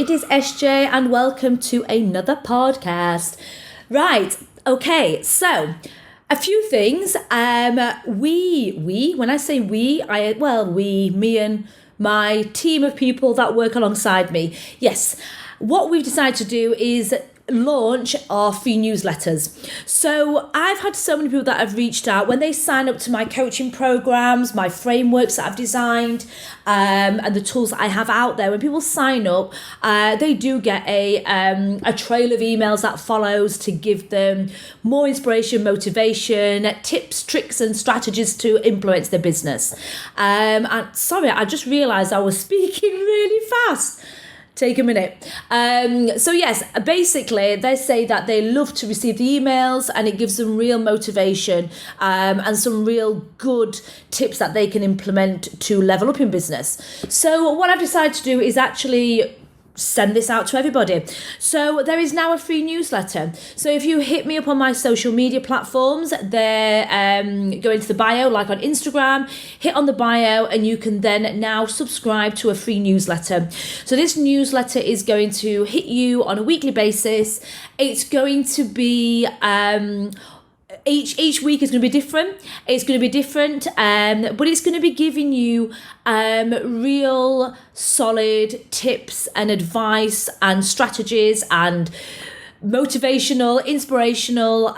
it is SJ and welcome to another podcast. Right, okay, so a few things. When I say me and my team of people that work alongside me. Yes, what we've decided to do is launch our free newsletters. So I've had so many people that have reached out when they sign up to my coaching programs, my frameworks that I've designed, and the tools that I have out there. When people sign up, they do get a trail of emails that follows to give them more inspiration, motivation, tips, tricks, and strategies to influence their business. And sorry, I just realised I was speaking really fast. Take a minute. So yes, basically they say that they love to receive the emails and it gives them real motivation and some real good tips that they can implement to level up in business. So what I've decided to do is actually send this out to everybody. So there is now a free newsletter. So if you hit me up on my social media platforms, they're go into the bio, like on Instagram, hit on the bio, and you can then now subscribe to a free newsletter. So this newsletter is going to hit you on a weekly basis. It's going to be each week is going to be different. It's going to be different, but it's going to be giving you real solid tips and advice and strategies and motivational, inspirational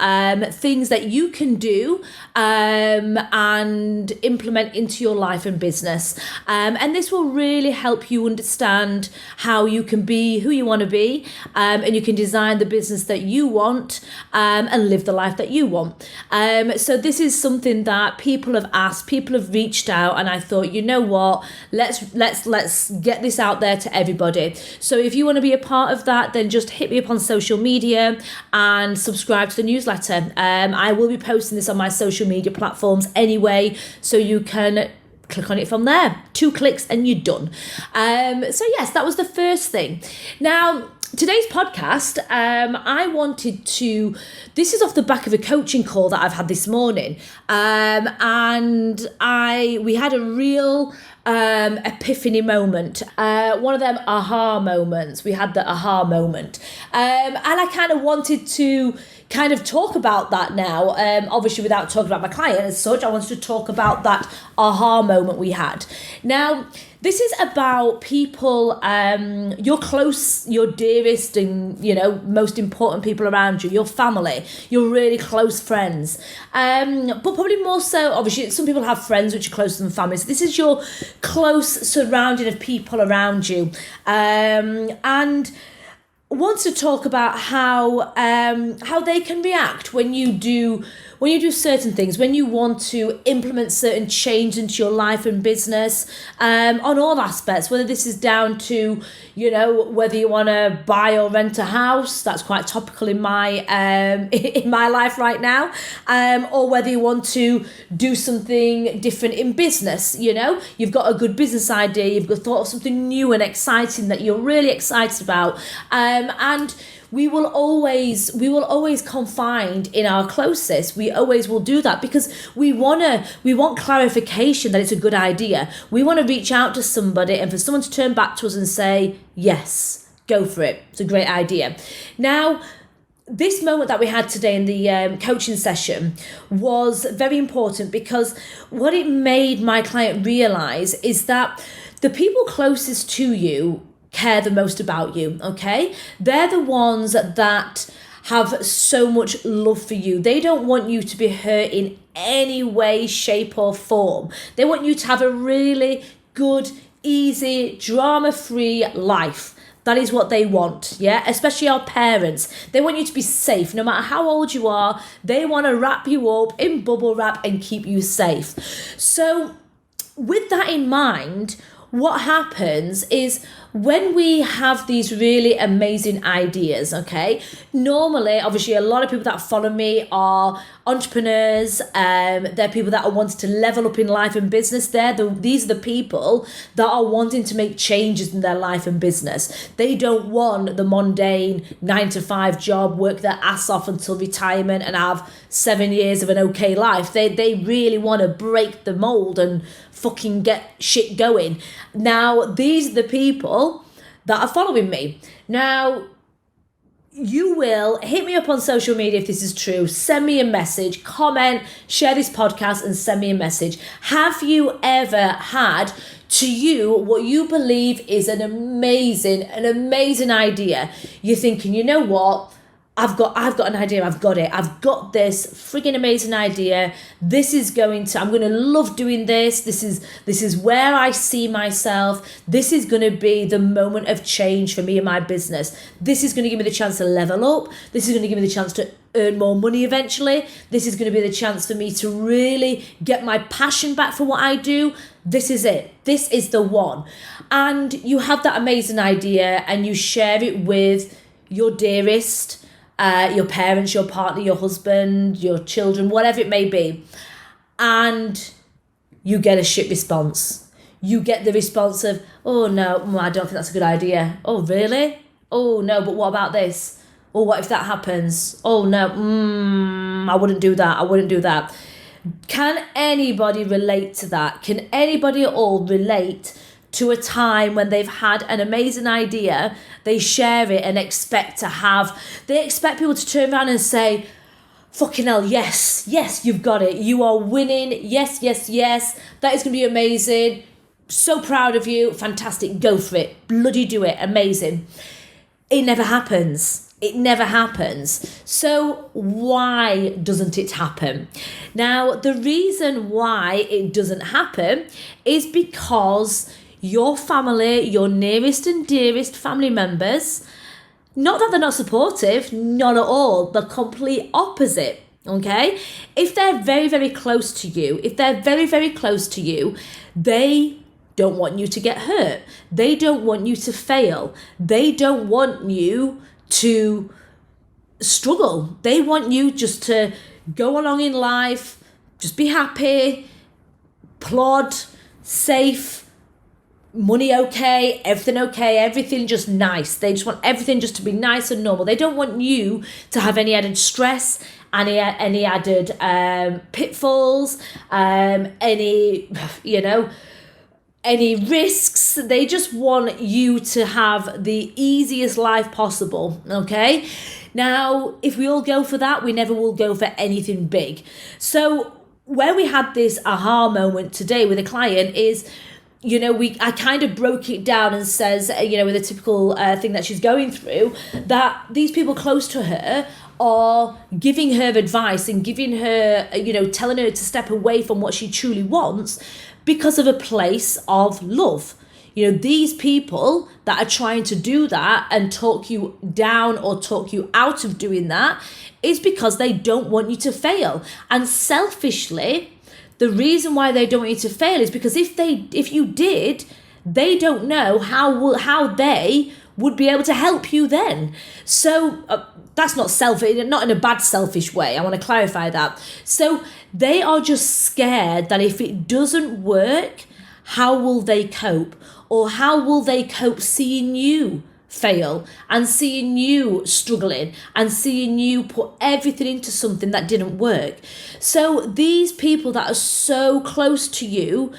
things that you can do and implement into your life and business. And this will really help you understand how you can be who you want to be, and you can design the business that you want and live the life that you want. So this is something that people have asked, people have reached out, and I thought, you know what, let's get this out there to everybody. So if you want to be a part of that, then just hit me up on social media and subscribe to the newsletter. I will be posting this on my social media platforms anyway, so you can click on it from there. 2 clicks and you're done. So yes, that was the first thing. Now, today's podcast, this is off the back of a coaching call that I've had this morning. And we had a real epiphany moment, one of them aha moments. We had the aha moment, and I kind of wanted to kind of talk about that now, obviously without talking about my client as such. I wanted to talk about that aha moment we had. Now, this is about people, your close, your dearest and, most important people around you, your family, your really close friends. But probably more so, obviously, some people have friends which are closer than family. So this is your close surrounding of people around you. And wants to talk about how they can react when you do certain things, when you want to implement certain change into your life and business, on all aspects, whether this is down to, whether you want to buy or rent a house. That's quite topical in my life right now, or whether you want to do something different in business. You've got a good business idea, you've got thought of something new and exciting that you're really excited about, and we will always confide in our closest. We always will do that because we want clarification that it's a good idea. We want to reach out to somebody and for someone to turn back to us and say, yes, go for it. It's a great idea. Now, this moment that we had today in the coaching session was very important because what it made my client realize is that the people closest to you care the most about you, okay? They're the ones that have so much love for you. They don't want you to be hurt in any way, shape or form. They want you to have a really good, easy, drama-free life. That is what they want, yeah? Especially our parents. They want you to be safe. No matter how old you are, they want to wrap you up in bubble wrap and keep you safe. So with that in mind, what happens is when we have these really amazing ideas, okay, normally, obviously, a lot of people that follow me are entrepreneurs. They're people that are wanting to level up in life and business. These are the people that are wanting to make changes in their life and business. They don't want the mundane 9-to-5 job, work their ass off until retirement and have 7 years of an okay life. They really want to break the mold and fucking get shit going. Now, these are the people that are following me. Now, you will hit me up on social media if this is true. Send me a message, comment, share this podcast and send me a message. Have you ever had to you what you believe is an amazing idea? You're thinking, you know what? I've got an idea. I've got it. I've got this friggin' amazing idea. I'm going to love doing this. This is where I see myself. This is going to be the moment of change for me and my business. This is going to give me the chance to level up. This is going to give me the chance to earn more money eventually. This is going to be the chance for me to really get my passion back for what I do. This is it. This is the one. And you have that amazing idea and you share it with your dearest, your parents, your partner, your husband, your children, whatever it may be. And you get a shit response. You get the response of, oh no, I don't think that's a good idea. Oh really? Oh no, but what about this? Or what if that happens? Oh no, I wouldn't do that. Can anybody relate to that? Can anybody at all relate to a time when they've had an amazing idea, they share it and expect people to turn around and say, fucking hell, yes, you've got it. You are winning. Yes. That is going to be amazing. So proud of you. Fantastic. Go for it. Bloody do it. Amazing. It never happens. So why doesn't it happen? Now, the reason why it doesn't happen is because your family, your nearest and dearest family members, not that they're not supportive, not at all, the complete opposite, okay? If they're very, very close to you, they don't want you to get hurt. They don't want you to fail. They don't want you to struggle. They want you just to go along in life, just be happy, plod, safe, money okay, everything just nice. They just want everything just to be nice and normal. They don't want you to have any added stress, any added pitfalls, any risks. They just want you to have the easiest life possible, okay? Now, if we all go for that, we never will go for anything big. So where we had this aha moment today with a client is, I kind of broke it down and says, with a typical thing that she's going through, that these people close to her are giving her advice and giving her, telling her to step away from what she truly wants because of a place of love. These people that are trying to do that and talk you down or talk you out of doing that is because they don't want you to fail. And selfishly, the reason why they don't want you to fail is because if you did, they don't know how they would be able to help you then. So that's not selfish, not in a bad selfish way. I want to clarify that. So they are just scared that if it doesn't work, how will they cope? Or how will they cope seeing you fail and seeing you struggling and seeing you put everything into something that didn't work? So these people that are so close to you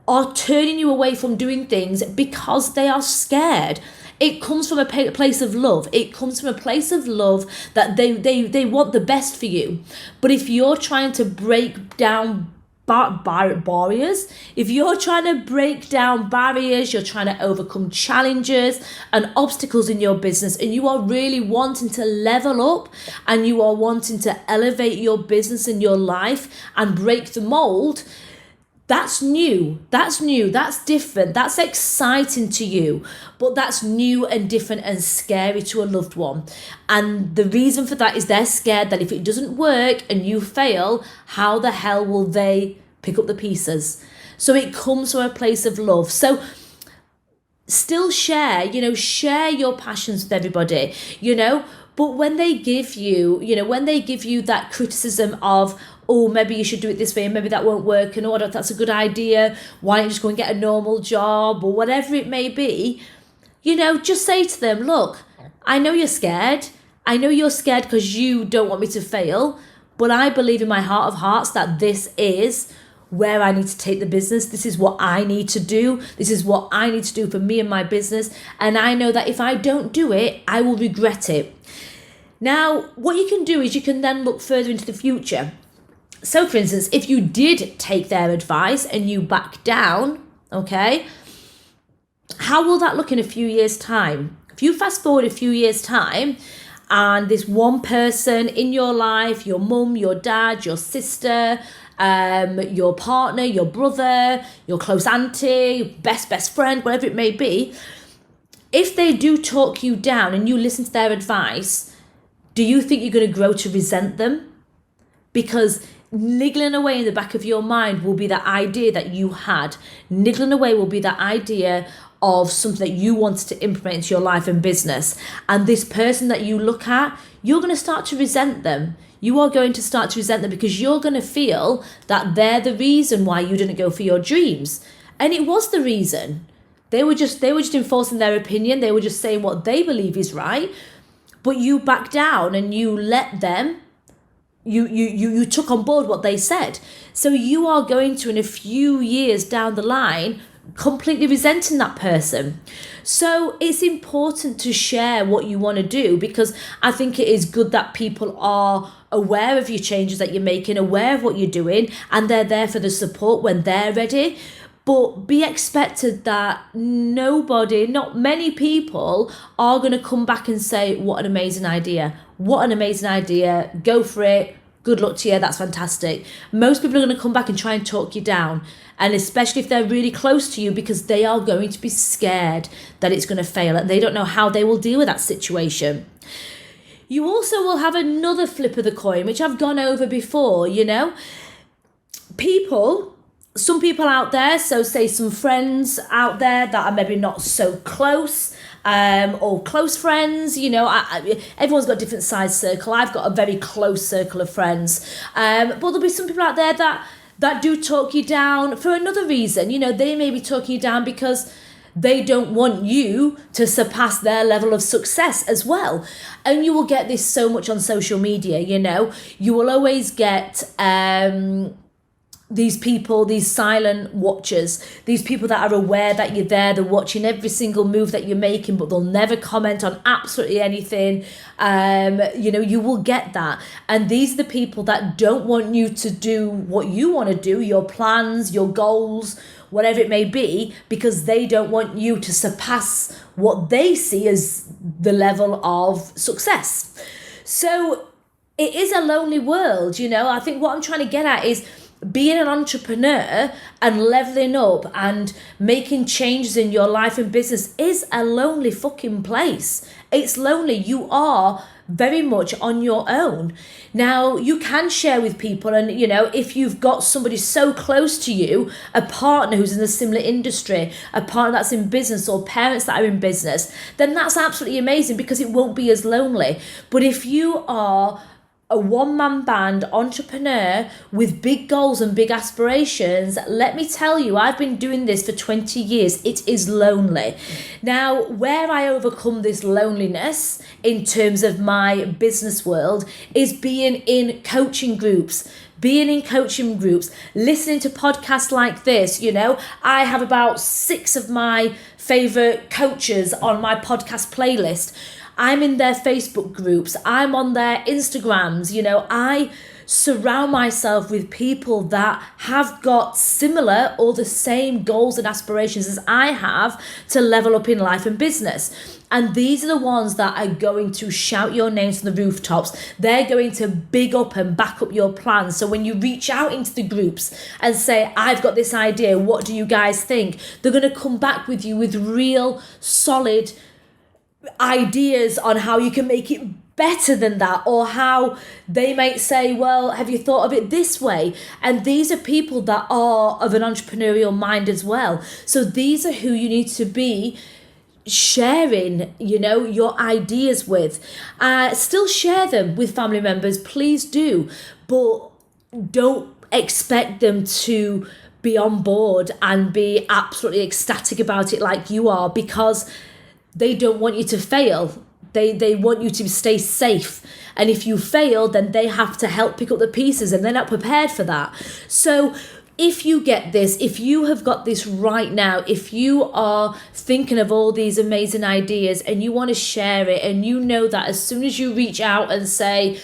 are turning you away from doing things because they are scared. It comes from a place of love. It comes from a place of love that they want the best for you. But if you're trying to break down barriers, if you're trying to break down barriers, you're trying to overcome challenges and obstacles in your business, and you are really wanting to level up and you are wanting to elevate your business and your life and break the mold, that's new, that's different, that's exciting to you, but that's new and different and scary to a loved one. And the reason for that is they're scared that if it doesn't work and you fail, how the hell will they pick up the pieces? So it comes from a place of love. So still share your passions with everybody, but when they give you that criticism of, oh, maybe you should do it this way and maybe that won't work, and oh, I don't think that's a good idea, why don't you just go and get a normal job, or whatever it may be, just say to them, look, I know you're scared because you don't want me to fail, but I believe in my heart of hearts that this is where I need to take the business. This is what I need to do. This is what I need to do for me and my business. And I know that if I don't do it, I will regret it. Now, what you can do is you can then look further into the future. So, for instance, if you did take their advice and you back down, okay, how will that look in a few years' time? If you fast forward a few years' time, and this one person in your life, your mum, your dad, your sister, your partner, your brother, your close auntie, best friend, whatever it may be, if they do talk you down and you listen to their advice, do you think you're going to grow to resent them? Because niggling away in the back of your mind will be that idea that you had. Niggling away will be that idea of something that you wanted to implement into your life and business. And this person that you look at, you're going to start to resent them. You are going to start to resent them because you're going to feel that they're the reason why you didn't go for your dreams. And it was the reason. They were just enforcing their opinion. They were just saying what they believe is right. But you backed down and you let them, you took on board what they said. So you are going to, in a few years down the line, completely resenting that person. So it's important to share what you want to do, because I think it is good that people are aware of your changes that you're making, aware of what you're doing, and they're there for the support when they're ready. But be expected that not many people are going to come back and say, what an amazing idea. What an amazing idea. Go for it. Good luck to you. That's fantastic. Most people are going to come back and try and talk you down. And especially if they're really close to you, because they are going to be scared that it's going to fail and they don't know how they will deal with that situation. You also will have another flip of the coin, which I've gone over before, some people out there, so say some friends out there that are maybe not so close, or close friends, everyone's got a different size circle. I've got a very close circle of friends, but there'll be some people out there that do talk you down for another reason. They may be talking you down because they don't want you to surpass their level of success as well. And you will get this so much on social media, you will always get these people, these silent watchers, these people that are aware that you're there, they're watching every single move that you're making, but they'll never comment on absolutely anything. You will get that. And these are the people that don't want you to do what you want to do, your plans, your goals, whatever it may be, because they don't want you to surpass what they see as the level of success. So it is a lonely world, I think what I'm trying to get at is being an entrepreneur and leveling up and making changes in your life and business is a lonely fucking place. It's lonely. You are very much on your own. Now, you can share with people, and if you've got somebody so close to you, a partner who's in a similar industry, a partner that's in business, or parents that are in business, then that's absolutely amazing, because it won't be as lonely. But if you are a one-man band entrepreneur with big goals and big aspirations, let me tell you, I've been doing this for 20 years. It is lonely. Now, where I overcome this loneliness in terms of my business world is being in coaching groups, listening to podcasts like this. I have about 6 of my favorite coaches on my podcast playlist. I'm in their Facebook groups. I'm on their Instagrams. I surround myself with people that have got similar or the same goals and aspirations as I have to level up in life and business. And these are the ones that are going to shout your names from the rooftops. They're going to big up and back up your plans. So when you reach out into the groups and say, I've got this idea, what do you guys think? They're going to come back with you with real solid ideas on how you can make it better than that, or how they might say, well, have you thought of it this way? And these are people that are of an entrepreneurial mind as well. So these are who you need to be sharing your ideas with. Still share them with family members, please do, but don't expect them to be on board and be absolutely ecstatic about it like you are, because they don't want you to fail. They want you to stay safe. And if you fail, then they have to help pick up the pieces, and they're not prepared for that. So if you get this, if you have got this right now, if you are thinking of all these amazing ideas and you want to share it, and you know that as soon as you reach out and say,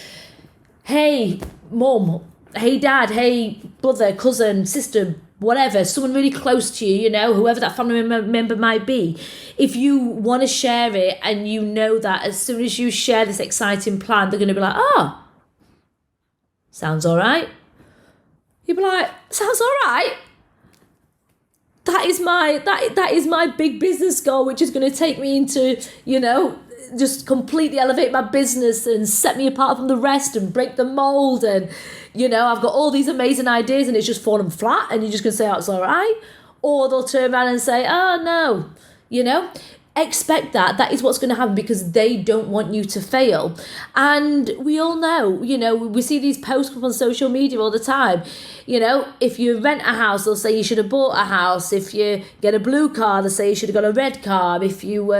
hey, mum, hey, dad, hey, brother, cousin, sister, whatever, someone really close to you, whoever that family member might be, if you want to share it and you know that as soon as you share this exciting plan, they're going to be like, oh, sounds all right. You'd be like, sounds all right. That is my big business goal, which is going to take me into, just completely elevate my business and set me apart from the rest and break the mold. And, I've got all these amazing ideas and it's just fallen flat, and you're just going to say, oh, it's all right. Or they'll turn around and say, oh, no, expect that. That is what's going to happen, because they don't want you to fail. And we all know, we see these posts up on social media all the time. If you rent a house, they'll say you should have bought a house. If you get a blue car, they'll say you should have got a red car. If you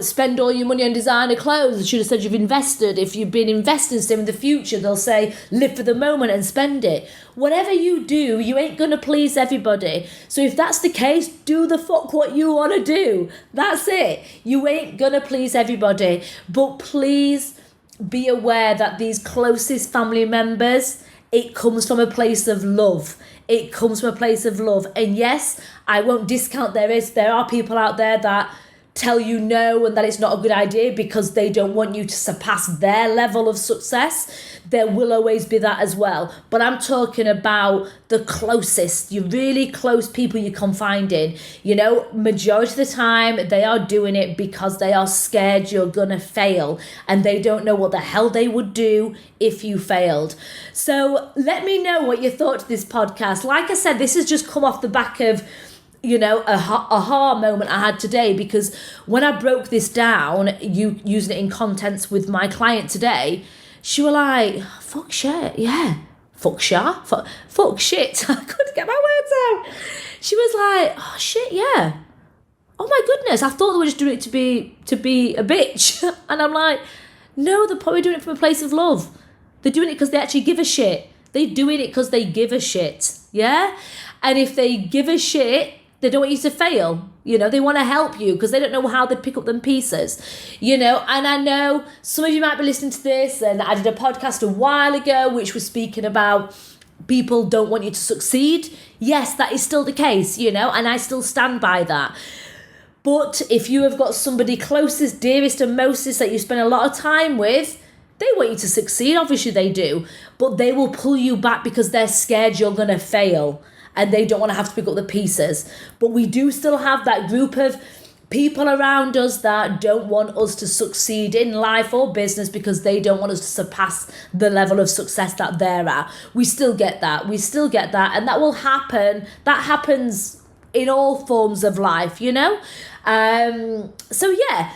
spend all your money on designer clothes, they should have said you've invested. If you've been investing still in the future, they'll say live for the moment and spend it. Whatever you do, you ain't gonna please everybody. So if that's the case, do the fuck what you want to do. That's it. You ain't gonna please everybody. But please be aware that these closest family members, it comes from a place of love. It comes from a place of love. And yes, I won't discount there are people out there that tell you no and that it's not a good idea because they don't want you to surpass their level of success. There will always be that as well. But I'm talking about the closest, your really close people you confide in. Majority of the time they are doing it because they are scared you're gonna fail, and they don't know what the hell they would do if you failed. So let me know what you thought to this podcast. Like I said, this has just come off the back of a aha moment I had today, because when I broke this down, using it in contents with my client today, she was like, fuck shit, yeah. Fuck shit. I couldn't get my words out. She was like, oh shit, yeah. Oh my goodness, I thought they were just doing it to be a bitch. And I'm like, no, they're probably doing it from a place of love. They're doing it because they actually give a shit. They're doing it because they give a shit, yeah? And if they give a shit, they don't want you to fail. They want to help you because they don't know how they pick up them pieces, and I know some of you might be listening to this, and I did a podcast a while ago which was speaking about people don't want you to succeed. Yes, that is still the case, and I still stand by that. But if you have got somebody closest, dearest and mostest that you spend a lot of time with, they want you to succeed. Obviously they do, but they will pull you back because they're scared you're going to fail. And they don't want to have to pick up the pieces. But we do still have that group of people around us that don't want us to succeed in life or business because they don't want us to surpass the level of success that they're at. We still get that. And that will happen. That happens in all forms of life, So yeah.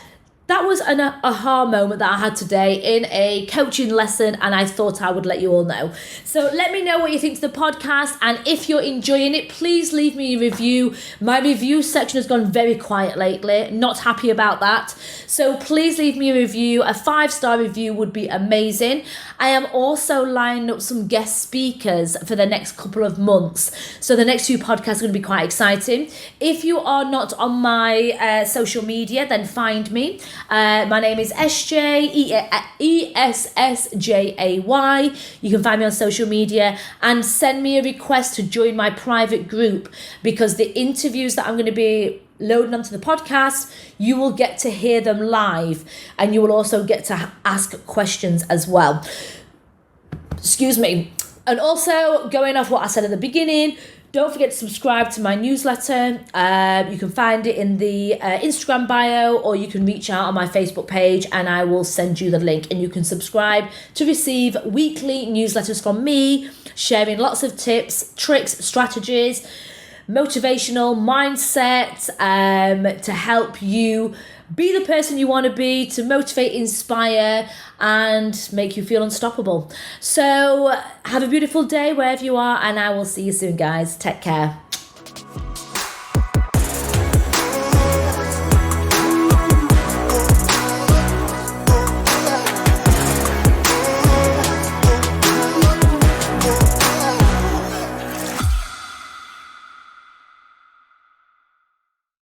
That was an aha moment that I had today in a coaching lesson, and I thought I would let you all know. So let me know what you think to the podcast, and if you're enjoying it, please leave me a review. My review section has gone very quiet lately. Not happy about that. So please leave me a review. A 5-star review would be amazing. I am also lining up some guest speakers for the next couple of months. So the next 2 podcasts are going to be quite exciting. If you are not on my social media, then find me. My name is ESSJAY. You can find me on social media and send me a request to join my private group, because the interviews that I'm going to be loading onto the podcast, you will get to hear them live, and you will also get to ask questions as well. Excuse me. And also, going off what I said at the beginning, don't forget to subscribe to my newsletter. You can find it in the Instagram bio, or you can reach out on my Facebook page and I will send you the link, and you can subscribe to receive weekly newsletters from me, sharing lots of tips, tricks, strategies, motivational mindset, to help you be the person you want to be, to motivate, inspire, and make you feel unstoppable. So have a beautiful day wherever you are, and I will see you soon, guys. Take care.